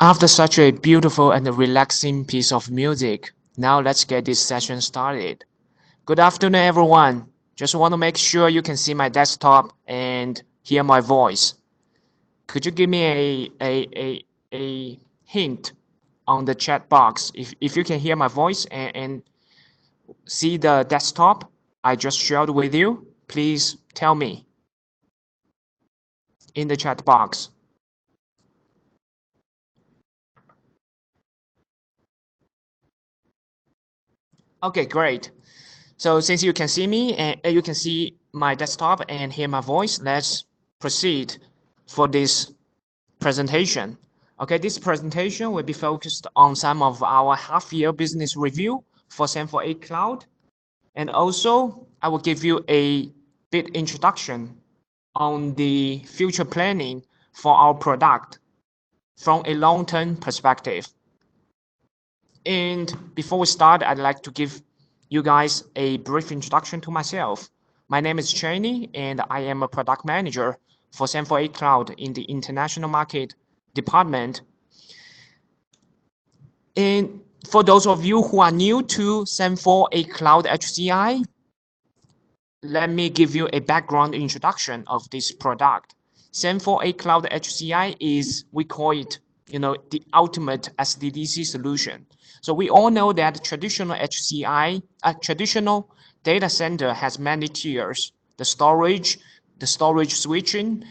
After such a beautiful and relaxing piece of music, now let's get this session started. Good afternoon, everyone. Just want to make sure you can see my desktop and hear my voice. Could you give me a hint on the chat box if you can hear my voice and see the desktop I just shared with you? Please tell me in the chat box. Okay, great. So since you can see me and you can see my desktop and hear my voice, let's proceed for this presentation. Okay, this presentation will be focused on some of our half-year business review for Sangfor aCloud. And also, I will give you a bit introduction on the future planning for our product from a long-term perspective. And before we start, I'd like to give you guys a brief introduction to myself. My name is Cheney, and I am a product manager for Sangfor aCloud in the international market department. And for those of you who are new to Sangfor aCloud HCI, let me give you a background introduction of this product. Sangfor aCloud HCI is, we call it, the ultimate SDDC solution. So we all know that traditional HCI, traditional data center has many tiers: the storage switching,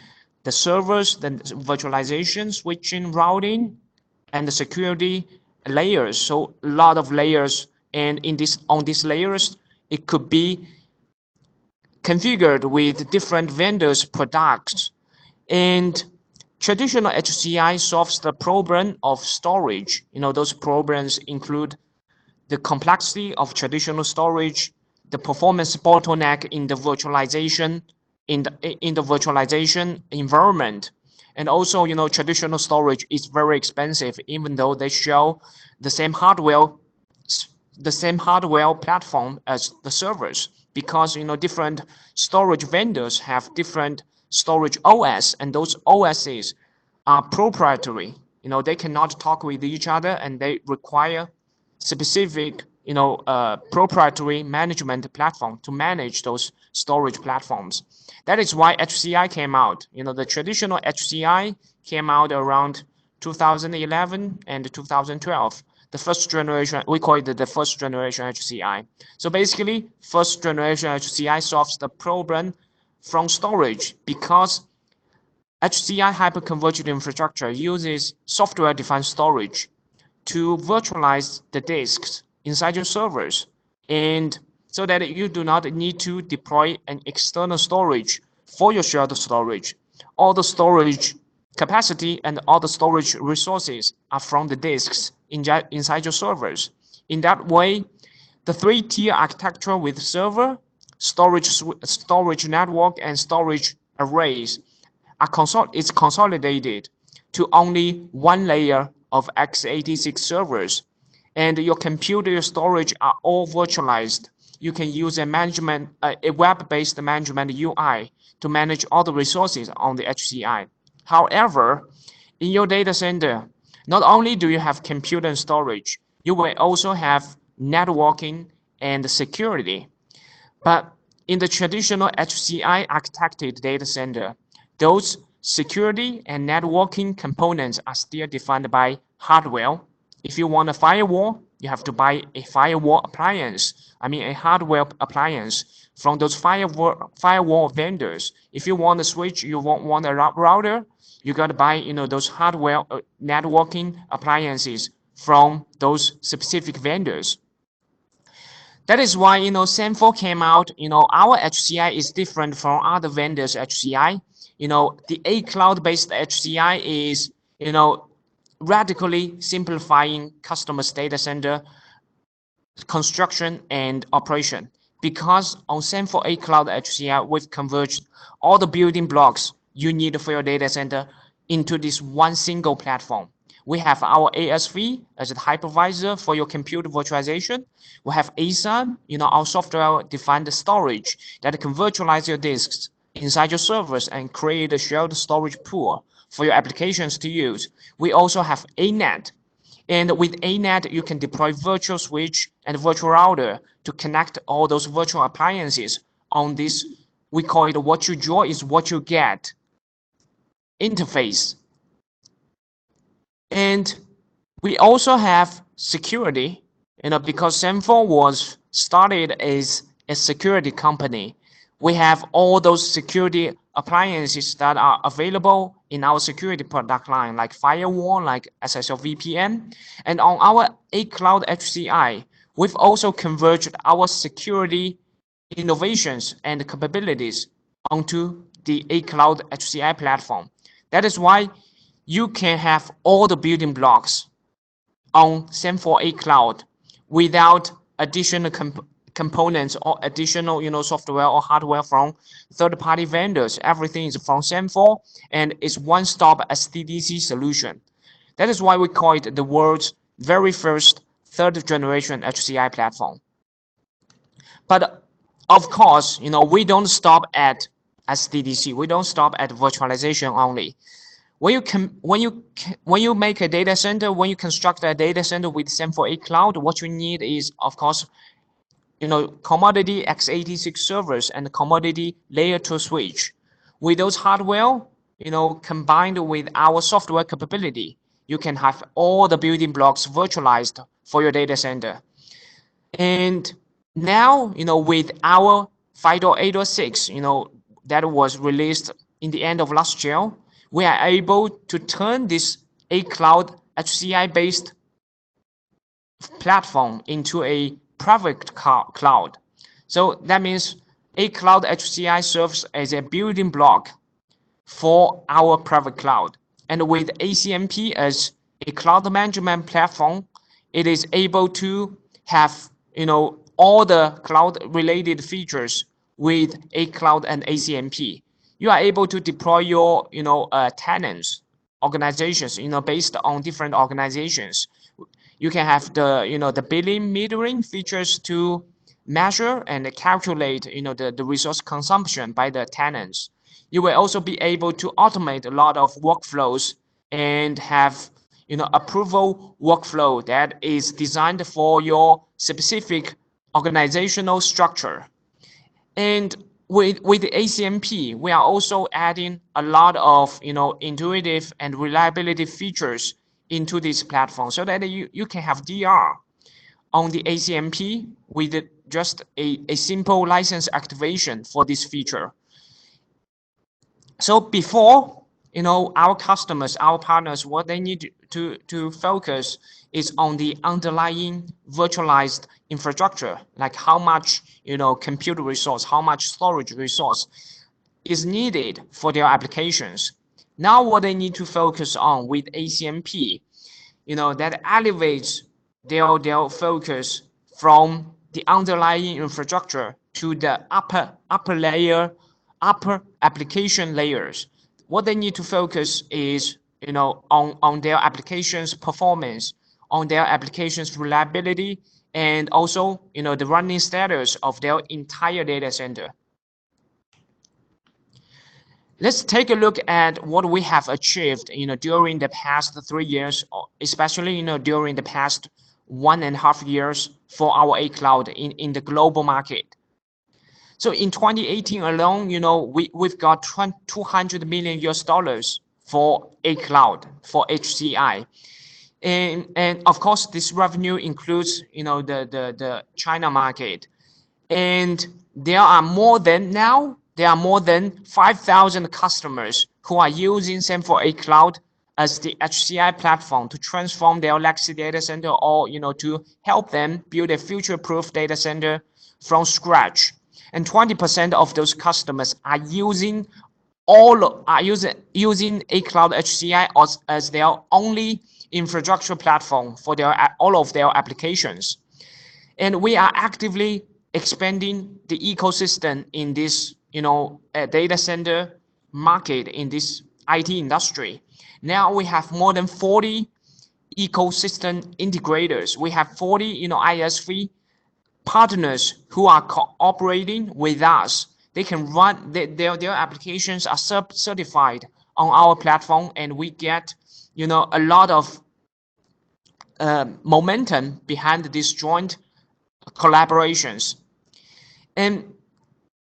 the servers, the virtualization, switching, routing, and the security layers. So a lot of layers, and on these layers, it could be configured with different vendors' products. And traditional HCI solves the problem of storage. Those problems include the complexity of traditional storage, the performance bottleneck in the virtualization environment. And also, traditional storage is very expensive, even though they share the same hardware platform as the servers, because different storage vendors have different storage OS, and those OSs are proprietary. They cannot talk with each other, and they require specific proprietary management platform to manage those storage platforms. That is why HCI came out. The traditional HCI came out around 2011 and 2012. The first generation, we call it the first generation HCI. So basically, first generation HCI solves the problem from storage, because HCI hyperconverged infrastructure uses software-defined storage to virtualize the disks inside your servers, and so that you do not need to deploy an external storage for your shared storage. All the storage capacity and all the storage resources are from the disks inside your servers. In that way, the three-tier architecture with server, storage network, and storage arrays is consolidated to only one layer of x86 servers, and your computer storage are all virtualized. You can use a web-based management UI to manage all the resources on the HCI. However, in your data center, not only do you have compute and storage, you will also have networking and security. But in the traditional HCI architected data center, those security and networking components are still defined by hardware. If you want a firewall, you have to buy a firewall appliance. A hardware appliance from those firewall vendors. If you want a switch, you want a router, you got to buy those hardware networking appliances from those specific vendors. That is why Sangfor came out. Our HCI is different from other vendors' HCI. The aCloud based HCI is radically simplifying customers' data center construction and operation, because on Sangfor aCloud HCI, we've converged all the building blocks you need for your data center into this one single platform. We have our ASV as a hypervisor for your computer virtualization. We have ASAN, our software-defined storage that can virtualize your disks inside your servers and create a shared storage pool for your applications to use. We also have aNet. And with aNet, you can deploy virtual switch and virtual router to connect all those virtual appliances on this, we call it what you draw is what you get interface. And we also have security, because Sangfor was started as a security company. We have all those security appliances that are available in our security product line, like firewall, like SSL VPN. And on our aCloud HCI, we've also converged our security innovations and capabilities onto the aCloud HCI platform. That is why you can have all the building blocks on Sangfor aCloud without additional components or additional software or hardware from third-party vendors. Everything is from Sangfor and it's one-stop SDDC solution. That is why we call it the world's very first third-generation HCI platform. But of course, we don't stop at SDDC. We don't stop at virtualization only. When you make a data center, when you construct a data center with Sangfor aCloud, what you need is, of course, commodity x86 servers and commodity layer 2 switch. With those hardware, combined with our software capability, you can have all the building blocks virtualized for your data center. And now, with our 5.8.6, that was released in the end of last year, we are able to turn this aCloud HCI-based platform into a private cloud. So that means aCloud HCI serves as a building block for our private cloud. And with ACMP as a cloud management platform, it is able to have all the cloud-related features with aCloud and ACMP. You are able to deploy your tenants, organizations, based on different organizations. You can have the billing metering features to measure and calculate the resource consumption by the tenants. You will also be able to automate a lot of workflows and have approval workflow that is designed for your specific organizational structure. And with the ACMP, we are also adding a lot of intuitive and reliability features into this platform so that you can have DR on the ACMP with just a simple license activation for this feature. So before, our customers, our partners, what they need to focus is on the underlying virtualized infrastructure, like how much, compute resource, how much storage resource is needed for their applications. Now what they need to focus on with ACMP, that elevates their focus from the underlying infrastructure to the upper layer, upper application layers. What they need to focus is, on their applications performance, on their applications reliability, and also, the running status of their entire data center. Let's take a look at what we have achieved, during the past 3 years, especially, during the past 1.5 years for our aCloud in the global market. So in 2018 alone, we've got $200 million for aCloud, for HCI. And of course, this revenue includes, the China market. And there are more than 5,000 customers who are using Sangfor aCloud as the HCI platform to transform their legacy data center or, to help them build a future-proof data center from scratch. And 20% of those customers are using aCloud HCI as their only infrastructure platform for all of their applications. And we are actively expanding the ecosystem in this data center market, in this IT industry. Now we have more than 40 ecosystem integrators. We have 40 ISV partners who are cooperating with us. They can run their applications are certified on our platform, and we get, you know, a lot of momentum behind these joint collaborations. And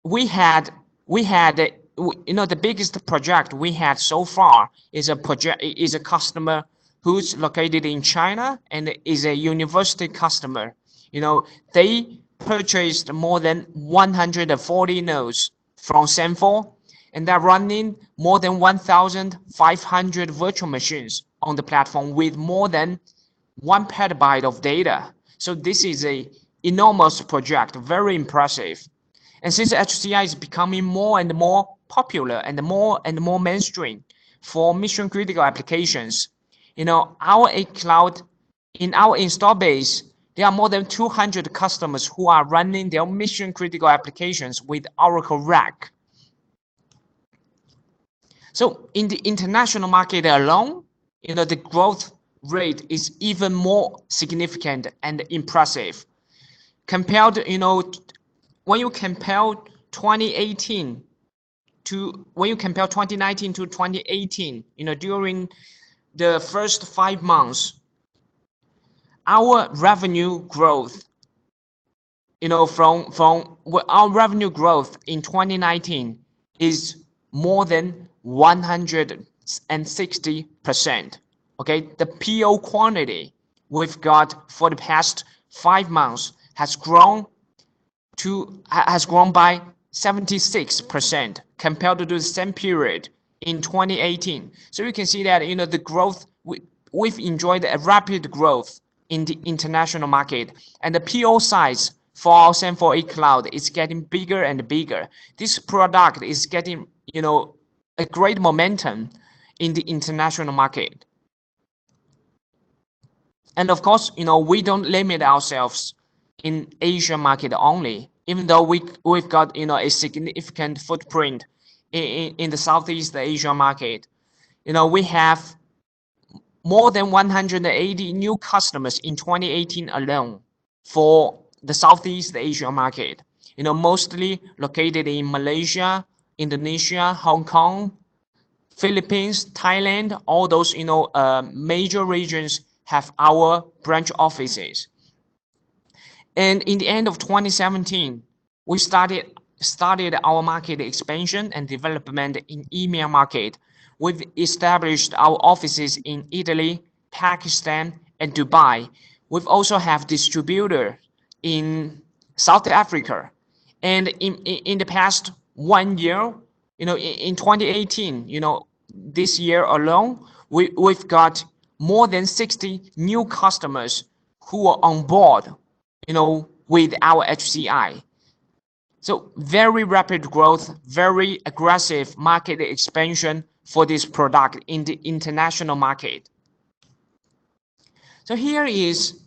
we had you know, the biggest project we had so far is a customer who's located in China and is a university customer. You know, they purchased more than 140 nodes from Sangfor, and they're running more than 1,500 virtual machines on the platform with more than 1 petabyte of data. So this is a enormous project, very impressive. And since HCI is becoming more and more popular and more mainstream for mission critical applications, you know, our aCloud, in our install base, there are more than 200 customers who are running their mission critical applications with Oracle RAC. So in the international market alone, you know, the growth rate is even more significant and impressive. Compared, you know, when you compare 2019 to 2018, you know, during the first 5 months, our revenue growth, you know, from our revenue growth in 2019 is more than 160%. Okay, the PO quantity we've got for the past 5 months has grown by 76% compared to the same period in 2018. So you can see that, you know, the growth, we've enjoyed a rapid growth in the international market, and the PO size for our Sangfor aCloud is getting bigger and bigger. This product is getting, you know, a great momentum in the international market. And of course, you know, we don't limit ourselves in Asia market only, even though we've got, you know, a significant footprint in the Southeast Asia market. You know, we have more than 180 new customers in 2018 alone for the Southeast Asia market. You know, mostly located in Malaysia, Indonesia, Hong Kong, Philippines, Thailand, all those, you know, major regions have our branch offices. And in the end of 2017, we started our market expansion and development in EMEA market. We've established our offices in Italy, Pakistan, and Dubai. We've also have distributor in South Africa. And in the past 1 year, you know, in 2018, you know, this year alone, we've got more than 60 new customers who are on board, you know, with our HCI. So very rapid growth, very aggressive market expansion for this product in the international market. So here is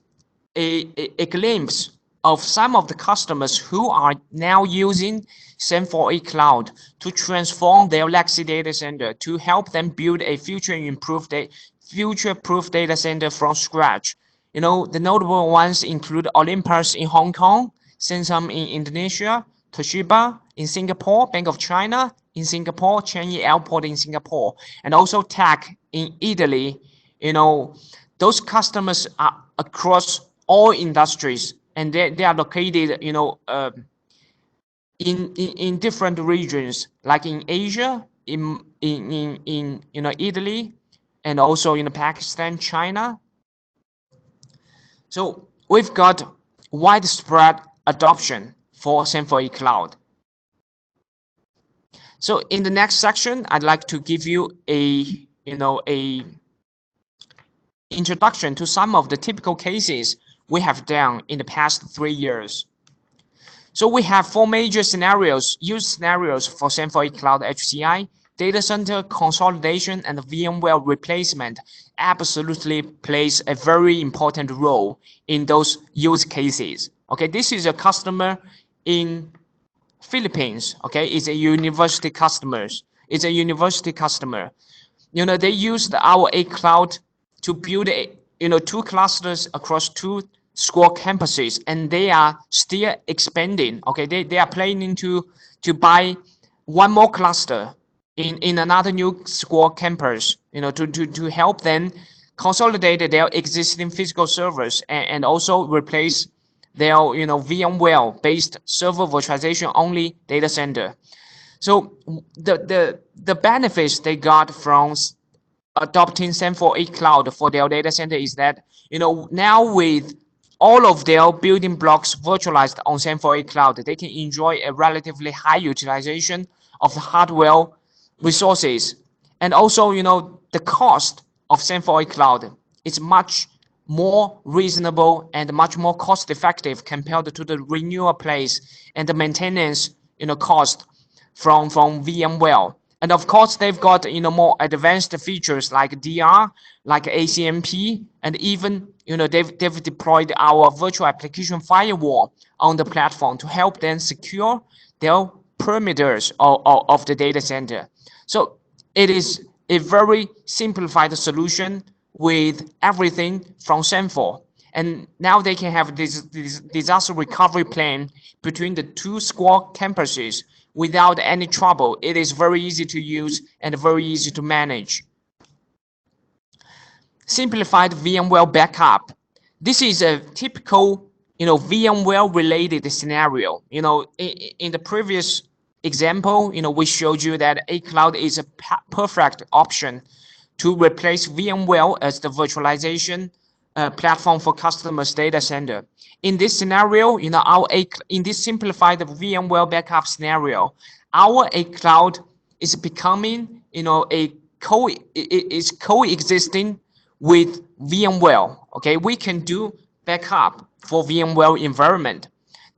a glimpse of some of the customers who are now using Sangfor aCloud to transform their legacy data center to help them build a future-proof data center from scratch. You know, the notable ones include Olympus in Hong Kong, Samsung in Indonesia, Toshiba in Singapore, Bank of China in Singapore, Changi Airport in Singapore, and also TAC in Italy. You know, those customers are across all industries, and they are located, you know, in different regions, like in Asia, in you know, Italy, and also in Pakistan, China. So we've got widespread adoption for Sangfor aCloud. So in the next section, I'd like to give you a introduction to some of the typical cases we have done in the past 3 years. So we have 4 major use scenarios for Sangfor aCloud HCI. Data center consolidation and VMware replacement absolutely plays a very important role in those use cases. Okay, this is a customer in Philippines. Okay, it's a university customer. You know, they used our aCloud to build 2 clusters across 2 school campuses, and they are still expanding. Okay, they are planning to buy 1 more cluster in another new school campus, to help them consolidate their existing physical servers and also replace their VMware based server virtualization only data center. So the benefits they got from adopting Sangfor aCloud for their data center is that now with all of their building blocks virtualized on Sangfor aCloud, they can enjoy a relatively high utilization of the hardware resources, and also the cost of Sangfor aCloud is much more reasonable and much more cost effective compared to the renewal place and the maintenance cost from VMware. And of course, they've got more advanced features like DR, like ACMP, and even they've deployed our virtual application firewall on the platform to help them secure their perimeters of the data center. So it is a very simplified solution with everything from Sangfor. And now they can have this disaster recovery plan between the two school campuses without any trouble. It is very easy to use and very easy to manage. Simplified VMware backup. This is a typical VMware related scenario. In the previous example, we showed you that aCloud is a perfect option to replace VMware as the virtualization platform for customers' data center. In this scenario, in this simplified VMware backup scenario, our aCloud is becoming, is coexisting with VMware. Okay, we can do backup for VMware environment.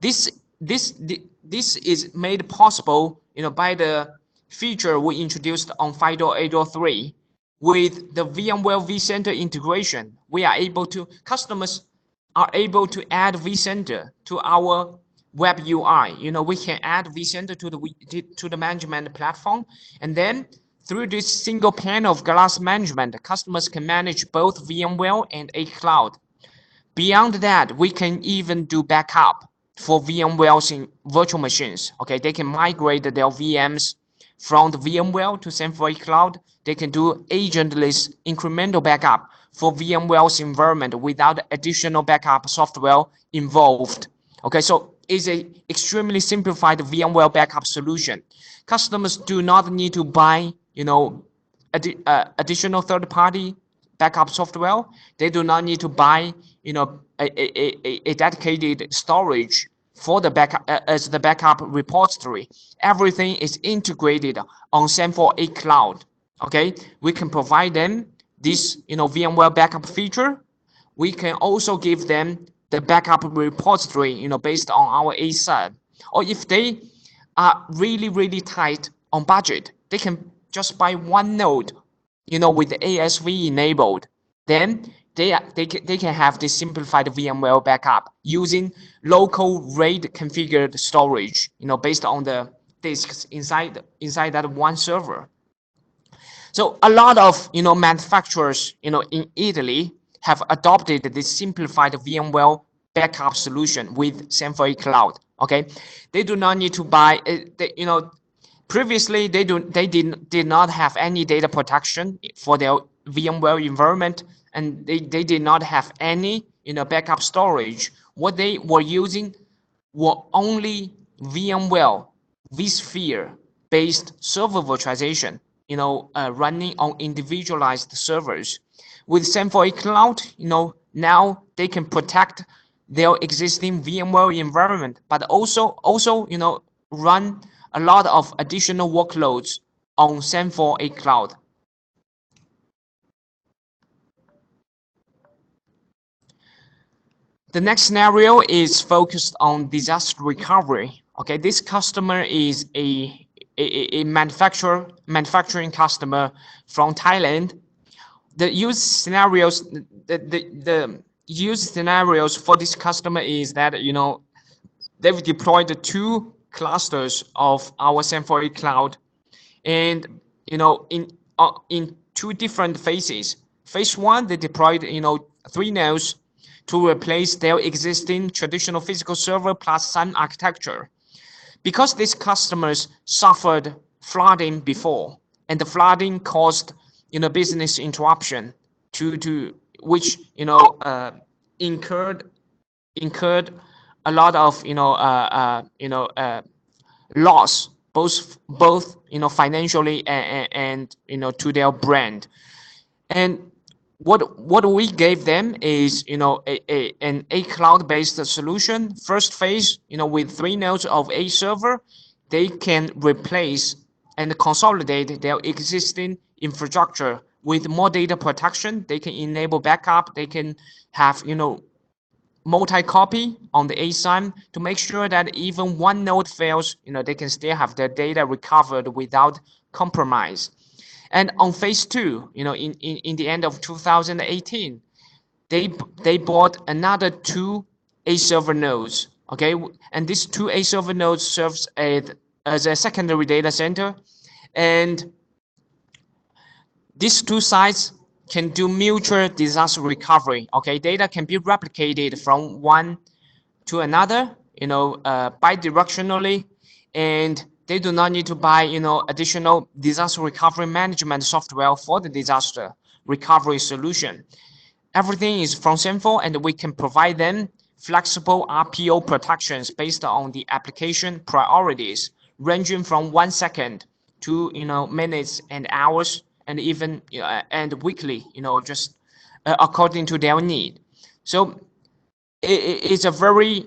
This is made possible, by the feature we introduced on 5.8.3. With the VMware vCenter integration, customers are able to add vCenter to our web UI. We can add vCenter to the management platform, and then through this single pane of glass management, customers can manage both VMware and aCloud. Beyond that, we can even do backup for VMware's in virtual machines. Okay, they can migrate their VMs from the VMware to Sangfor aCloud. They can do agentless incremental backup for VMware's environment without additional backup software involved. Okay, so it's an extremely simplified VMware backup solution. Customers do not need to buy, additional third-party backup software. They do not need to buy, a dedicated storage for the backup as the backup repository. Everything is integrated on Sangfor aCloud. Okay, we can provide them this VMware backup feature. We can also give them the backup repository based on our ACID. Or if they are really tight on budget, they can just buy one node with the ASV enabled. Then they can have this simplified VMware backup using local RAID configured storage based on the disks inside that one server. So a lot of manufacturers in Italy have adopted this simplified VMware backup solution with Sangfor aCloud. Okay, they do not need to buy. Previously they did not have any data protection for their VMware environment, and they did not have any backup storage. What they were using were only VMware vSphere based server virtualization, running on individualized servers. With Sangfor aCloud, now they can protect their existing VMware environment, but also run a lot of additional workloads on Sangfor aCloud. The next scenario is focused on disaster recovery. Okay, this customer is a manufacturing customer from Thailand. The use scenarios, the use scenarios for this customer is that they've deployed 2 clusters of our Sangfor aCloud, and in 2 different phases. Phase 1, they deployed 3 nodes to replace their existing traditional physical server plus SAN architecture. Because these customers suffered flooding before, and the flooding caused, business interruption to which, incurred a lot of, loss, both financially and to their brand. And what we gave them is an aCloud based solution. First phase, with 3 nodes of A server, they can replace and consolidate their existing infrastructure with more data protection. They can enable backup. They can have multi-copy on the A side to make sure that even one node fails, they can still have their data recovered without compromise. And on phase 2, in the end of 2018, they bought another 2 A server nodes. Okay, and these 2 A server nodes serves as a secondary data center, and these 2 sites can do mutual disaster recovery. Okay, data can be replicated from one to another, bidirectionally, and they do not need to buy, additional disaster recovery management software for the disaster recovery solution. Everything is from Sangfor, and we can provide them flexible RPO protections based on the application priorities, ranging from 1 second to minutes and hours, and even and weekly, just according to their need. So it's a very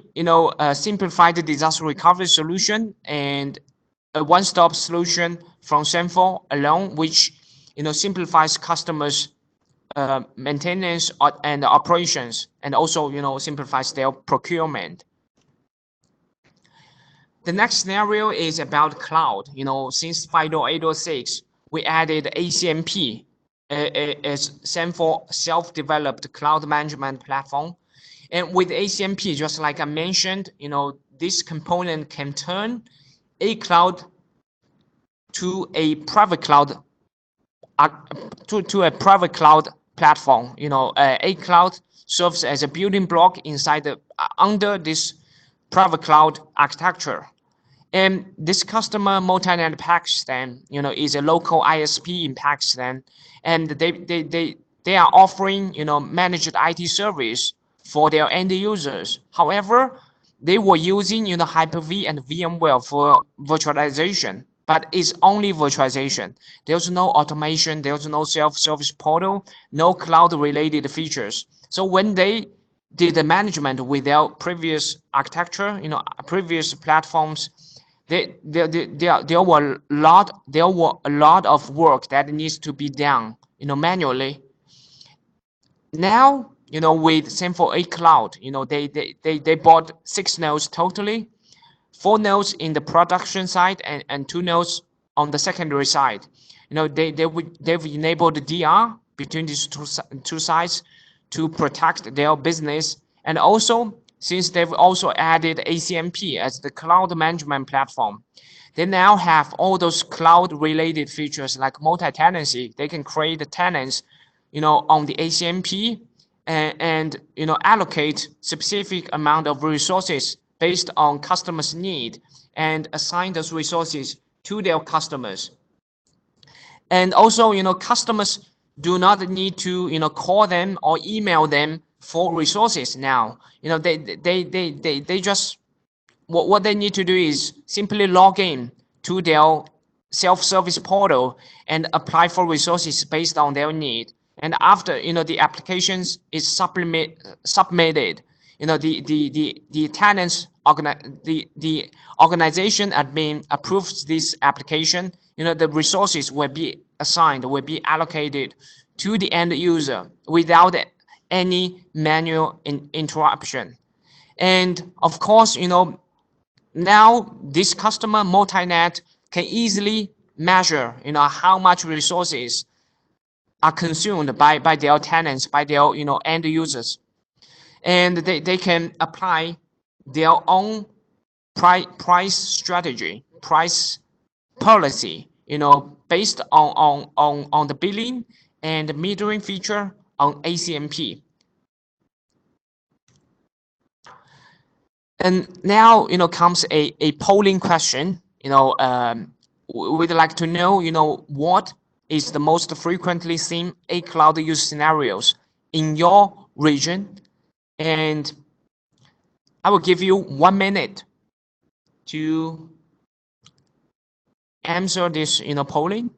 simplified disaster recovery solution and a one-stop solution from Sangfor alone, which simplifies customers' maintenance and operations, and also simplifies their procurement. The next scenario is about cloud. Since FIDO 806, we added ACMP as Sangfor self-developed cloud management platform. And with ACMP, just like I mentioned, this component can turn aCloud to a private cloud to a private cloud platform. aCloud serves as a building block inside under this private cloud architecture. And this customer, Multinet Pakistan, is a local ISP in Pakistan, and they are offering managed IT service for their end users. However, they were using Hyper-V and VMware for virtualization, but it's only virtualization. There's no automation, there's no self-service portal, no cloud-related features. So when they did the management with their previous architecture, previous platforms, there were a lot of work that needs to be done, manually. Now, with Sangfor aCloud, they bought 6 nodes totally, 4 nodes in the production side and 2 nodes on the secondary side. They've enabled the DR between these two sides to protect their business, and also since they've also added ACMP as the cloud management platform, they now have all those cloud-related features like multi-tenancy. They can create the tenants, on the ACMP and allocate specific amount of resources based on customers' need and assign those resources to their customers. And also, customers do not need to, call them or email them for resources now. They just what they need to do is simply log in to their self-service portal and apply for resources based on their need. And after the applications is submitted, the tenants the organization admin approves this application. The resources will be assigned, will be allocated to the end user without any manual interruption. And of course, now this customer Multinet can easily measure, how much resources are consumed by their tenants, by their end users, and they can apply their own price strategy, price policy, based on the billing and metering feature on ACMP. And now comes a polling question. we'd like to know, what is the most frequently seen aCloud use scenarios in your region, and I will give you 1 minute to answer this, polling.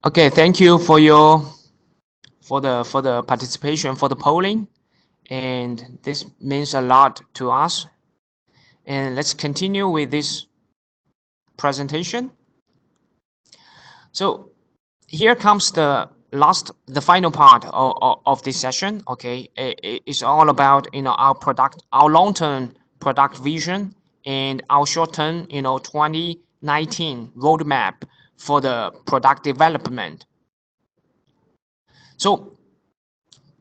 Okay, thank you for the participation, for the polling, and this means a lot to us. And let's continue with this presentation. So here comes the final part of this session. Okay, it's all about our long-term product vision and our short-term 2019 roadmap for the product development. So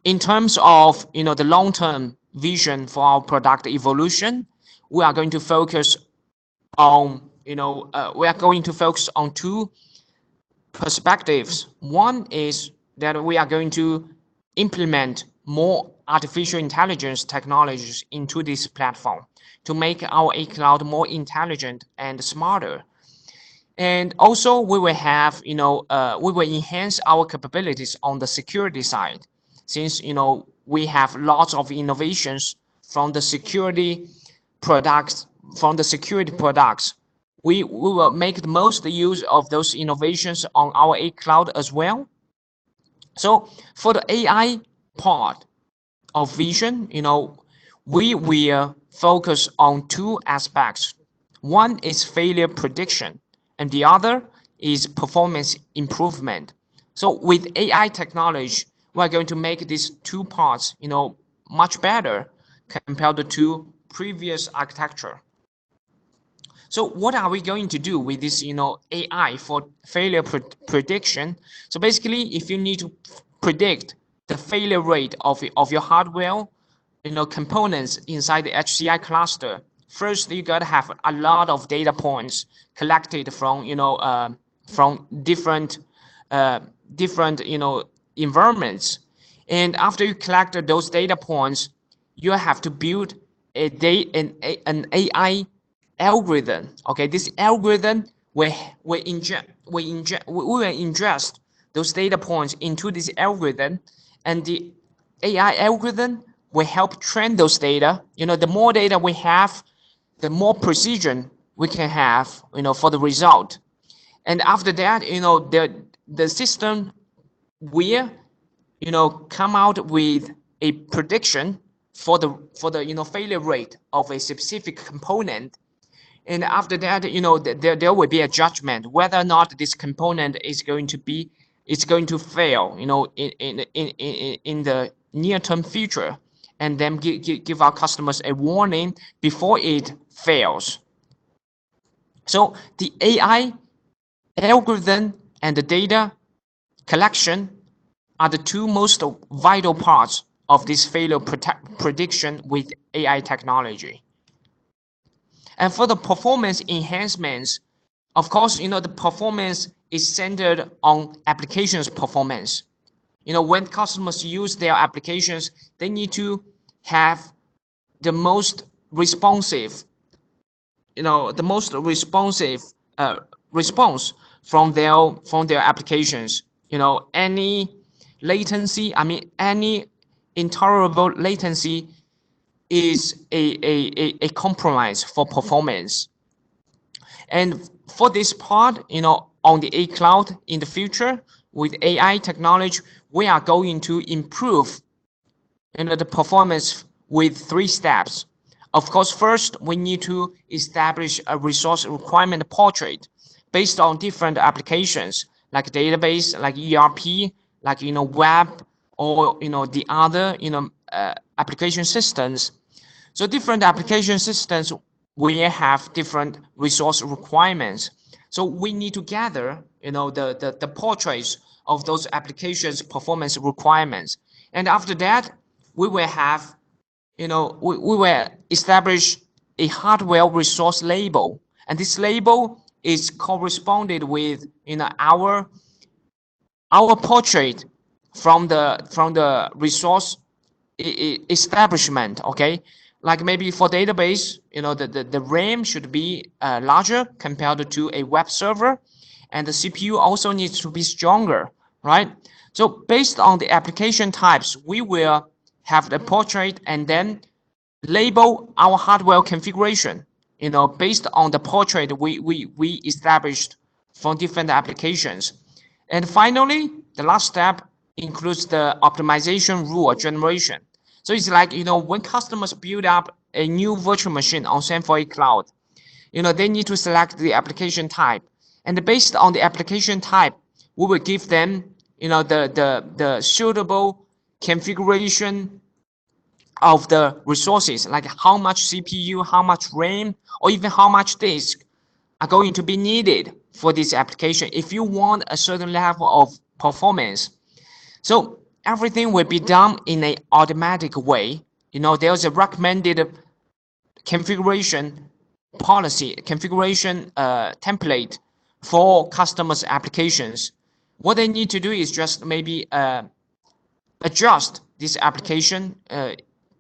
in terms of the long-term vision for our product evolution, we are going to focus on two perspectives. One is that we are going to implement more artificial intelligence technologies into this platform to make our aCloud more intelligent and smarter. And also we will have, we will enhance our capabilities on the security side, since, we have lots of innovations from the security products, we will make the most use of those innovations on our aCloud as well. So for the AI part of vision, we will focus on two aspects. One is failure prediction, and the other is performance improvement. So with AI technology, we're going to make these two parts, much better compared to previous architecture. So what are we going to do with this, AI for failure prediction? So basically, if you need to predict the failure rate of your hardware, components inside the HCI cluster, first you gotta have a lot of data points collected from, from different environments. And after you collect those data points, you have to build an AI algorithm. Okay, this algorithm will ingest those data points into this algorithm, and the AI algorithm will help train those data. The more data we have, the more precision we can have, for the result. And after that, the system will, come out with a prediction for the failure rate of a specific component. And after that, there will be a judgment whether or not this component is going to fail, in the near-term future, and then give our customers a warning before it fails. So the AI algorithm and the data collection are the two most vital parts of this failure prediction with AI technology. And for the performance enhancements, of course, the performance is centered on applications performance. When customers use their applications, they need to have the most responsive, response from their applications. Any latency, any intolerable latency is a compromise for performance. And for this part, on the aCloud in the future with AI technology, we are going to improve the performance with 3 steps. Of course, first we need to establish a resource requirement portrait based on different applications like database, like ERP, like web, or the other application systems. So different application systems will have different resource requirements. So we need to gather the portraits of those applications performance requirements, and after that we will have we will establish a hardware resource label, and this label is corresponded with our portrait from the resource establishment. Okay, like maybe for database, the RAM should be larger compared to a web server, and the CPU also needs to be stronger, right? So based on the application types, we will have the portrait and then label our hardware configuration, based on the portrait we established from different applications. And finally, the last step includes the optimization rule generation. So it's like, when customers build up a new virtual machine on Sangfor aCloud, they need to select the application type. And based on the application type, we will give them, the suitable configuration of the resources, like how much CPU, how much RAM, or even how much disk are going to be needed for this application if you want a certain level of performance. So everything will be done in an automatic way. There's a recommended configuration policy, configuration template for customers' applications. What they need to do is just maybe adjust this application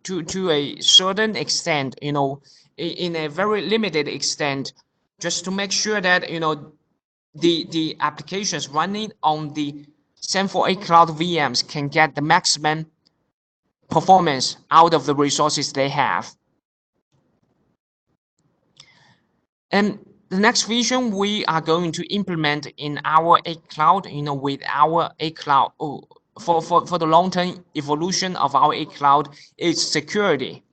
to a certain extent, in a very limited extent, just to make sure that the applications running on the Sangfor aCloud VMs can get the maximum performance out of the resources they have. And the next vision we are going to implement in our aCloud, with our aCloud, for the long-term evolution of our aCloud is security.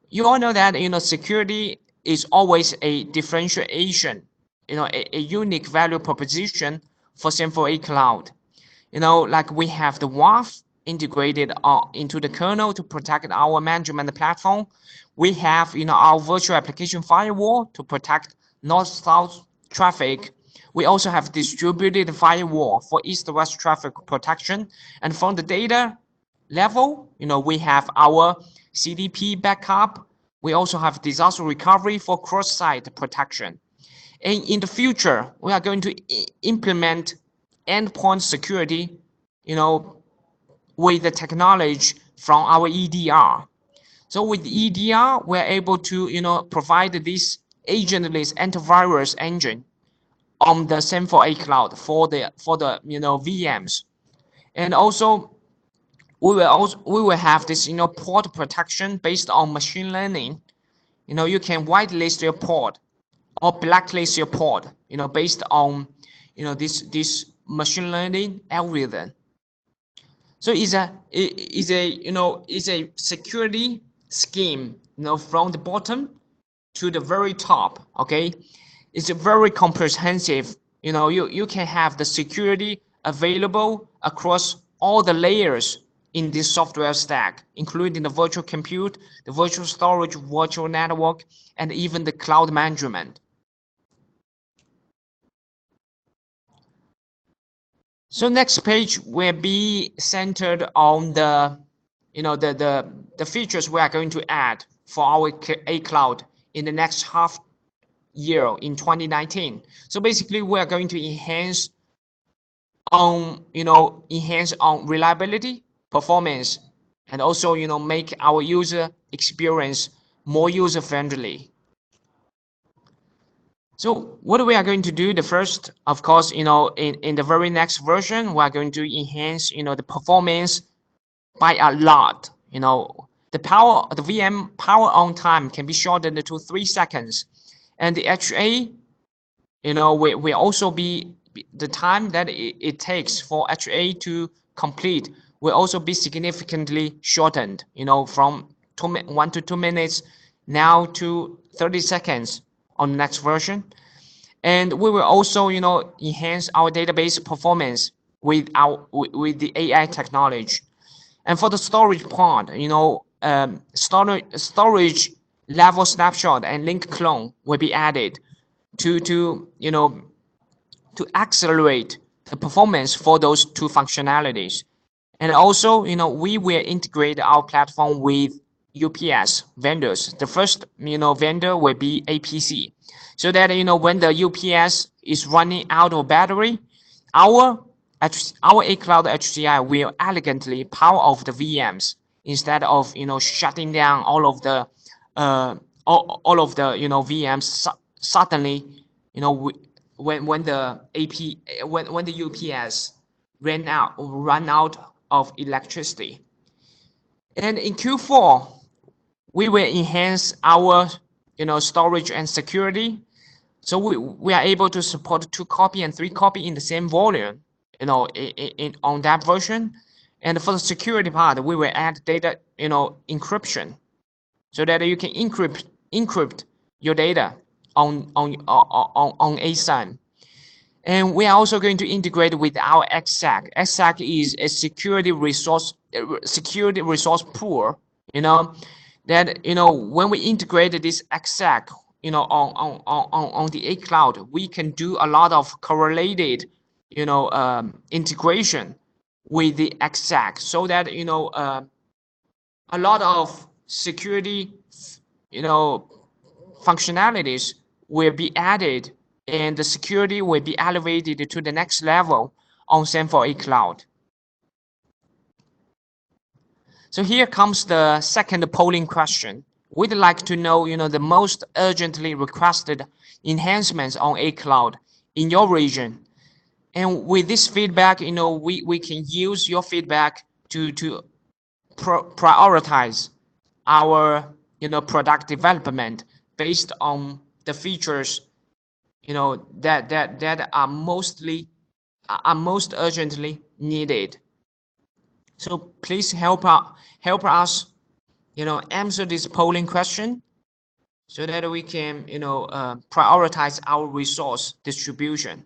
You all know that security is always a differentiation, a unique value proposition for Sangfor aCloud. Like we have the WAF integrated into the kernel to protect our management platform. We have our virtual application firewall to protect north-south traffic. We also have distributed firewall for east-west traffic protection. And from the data level, we have our CDP backup. We also have disaster recovery for cross-site protection. And in the future, we are going to implement endpoint security, with the technology from our EDR. So with EDR, we're able to, provide this agentless antivirus engine on the Sangfor aCloud for the VMs. And also we will have this port protection based on machine learning. You can whitelist your port or blacklist your port, based on this machine learning algorithm. So it's a security scheme, from the bottom to the very top. Okay, it's a very comprehensive. You can have the security available across all the layers in this software stack, including the virtual compute, the virtual storage, virtual network, and even the cloud management. So next page will be centered on the features we are going to add for our aCloud in the next half year in 2019. So basically, we are going to enhance on reliability, performance, and also make our user experience more user friendly. So what we are going to do, the first, of course, in the very next version, we are going to enhance the performance by a lot. The VM power on time can be shortened to 3 seconds, and the HA, will also be the time that it takes for HA to complete will also be significantly shortened. From 1 to 2 minutes, now to 30 seconds on the next version. And we will also, enhance our database performance with the AI technology. And for the storage part, storage level snapshot and link clone will be added to accelerate the performance for those two functionalities. And also, we will integrate our platform with UPS vendors. The first, vendor will be APC, so that when the UPS is running out of battery, our aCloud HCI will elegantly power off the VMs instead of shutting down all of the VMs suddenly. When the UPS run out of electricity. And in Q4, we will enhance our storage and security. So we are able to support 2 copy and 3 copy in the same volume, on that version. And for the security part, we will add data encryption, so that you can encrypt your data on aSAN. And we are also going to integrate with our XSAC. XSAC is a security resource pool. That when we integrate this XSAC, on the aCloud, we can do a lot of correlated, integration with the XSAC, so that a lot of security, functionalities will be added, and the security will be elevated to the next level on Sangfor aCloud. So here comes the second polling question. We'd like to know, the most urgently requested enhancements on aCloud in your region. And with this feedback, we can use your feedback to prioritize our, product development based on the features, that are most urgently needed. So please help us, answer this polling question, so that we can, prioritize our resource distribution.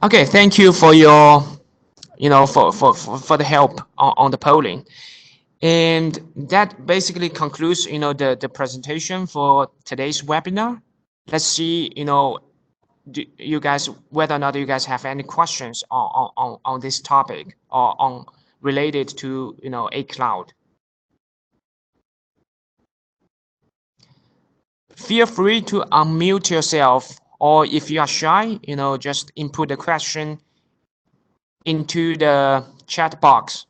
Okay, thank you for your, for the help on the polling. And that basically concludes, the presentation for today's webinar. Let's see, you guys, whether or not you guys have any questions on this topic, or on related to, aCloud. Feel free to unmute yourself, or if you are shy, just input the question into the chat box.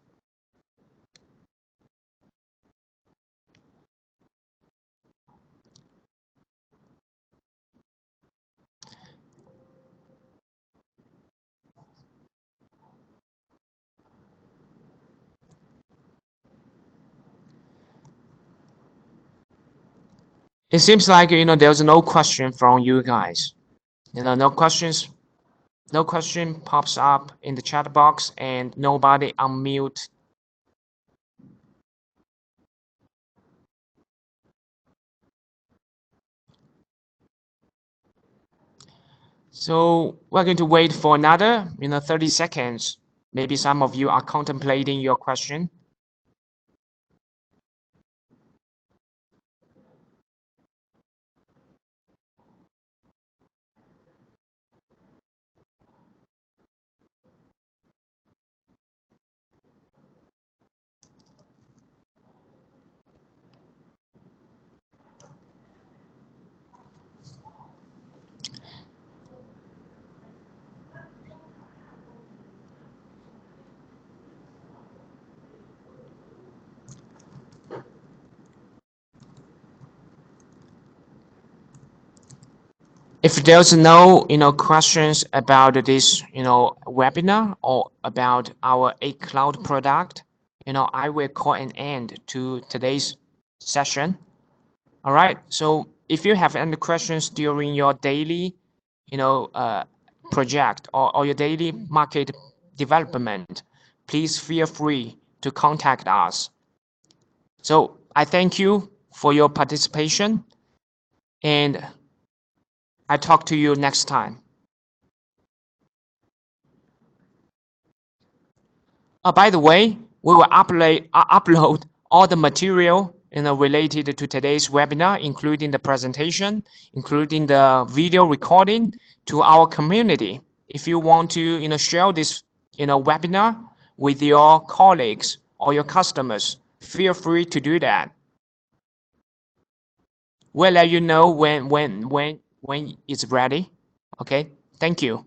It seems like, there's no question from you guys. No questions. No question pops up in the chat box, and nobody unmute. So we're going to wait for another, 30 seconds. Maybe some of you are contemplating your question. if there's no questions about this webinar or about our aCloud product, I will call an end to today's session. All right. So if you have any questions during your daily project or your daily market development, please feel free to contact us. So I thank you for your participation, and I talk to you next time. By the way, we will upload all the material related to today's webinar, including the presentation, including the video recording, to our community. If you want to share this webinar with your colleagues or your customers, feel free to do that. We'll let you know when it's ready. Okay, thank you.